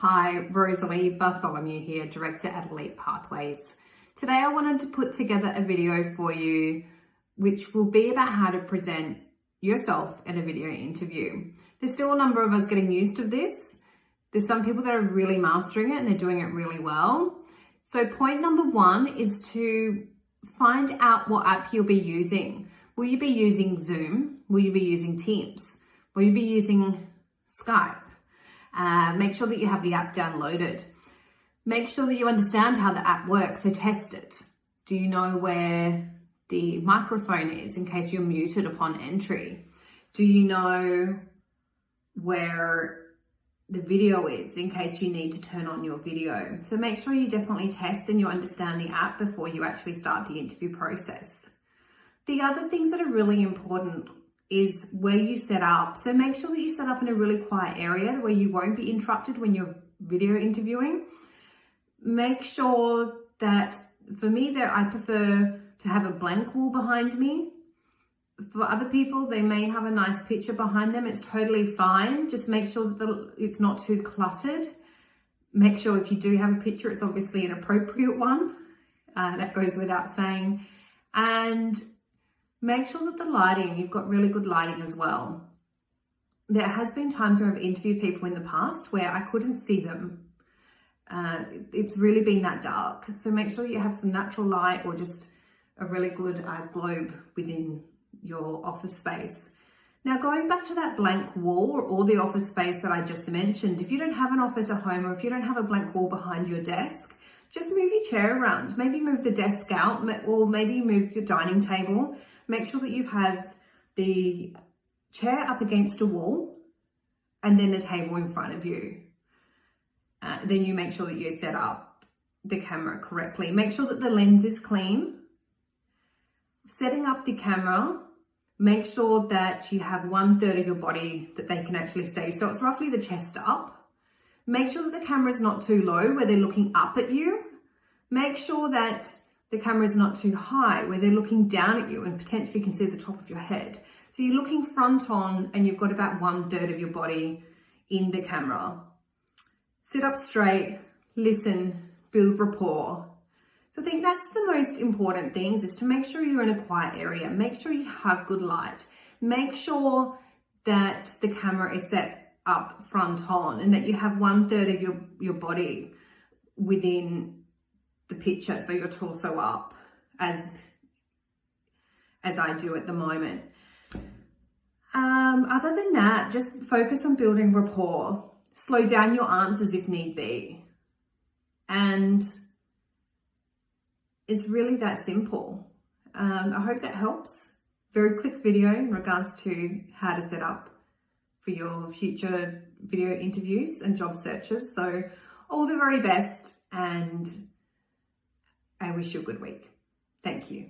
Hi, Rosalie Bartholomew here, Director at Elite Pathways. Today I wanted to put together a video for you which will be about how to present yourself in a video interview. There's still a number of us getting used to this. There's some people that are really mastering it and they're doing it really well. So point number one is to find out what app you'll be using. Will you be using Zoom? Will you be using Teams? Will you be using Skype? Make sure that you have the app downloaded. Make sure that you understand how the app works, so test it. Do you know where the microphone is in case you're muted upon entry? Do you know where the video is in case you need to turn on your video? So make sure you definitely test and you understand the app before you actually start the interview process. The other things that are really important is where you set up. So make sure that you set up in a really quiet area where you won't be interrupted when you're video interviewing. Make sure that, for me, that I prefer to have a blank wall behind me. For other people, they may have a nice picture behind them. It's totally fine. Just make sure that it's not too cluttered. Make sure if you do have a picture, it's obviously an appropriate one. That goes without saying. And make sure that the lighting, you've got really good lighting as well. There has been times where I've interviewed people in the past where I couldn't see them. It's really been that dark. So make sure you have some natural light or just a really good globe within your office space. Now, going back to that blank wall or the office space that I just mentioned, if you don't have an office at home or if you don't have a blank wall behind your desk, just move your chair around. Maybe move the desk out or maybe move your dining table. Make sure that you have the chair up against a wall and then the table in front of you. Then you make sure that you set up the camera correctly. Make sure that the lens is clean. Setting up the camera, make sure that you have 1/3 of your body that they can actually see. So it's roughly the chest up. Make sure that the camera is not too low where they're looking up at you. Make sure that the camera is not too high where they're looking down at you and potentially can see the top of your head. So you're looking front on and you've got about 1/3 of your body in the camera. Sit up straight, listen, build rapport. So I think that's the most important things, is to make sure you're in a quiet area. Make sure you have good light. Make sure that the camera is set up front on and that you have 1/3 of your body within the picture, so your torso up, as I do at the moment. Other than that, just focus on building rapport. Slow down your answers if need be. And it's really that simple. I hope that helps. Very quick video in regards to how to set up for your future video interviews and job searches. So all the very best, and I wish you a good week. Thank you.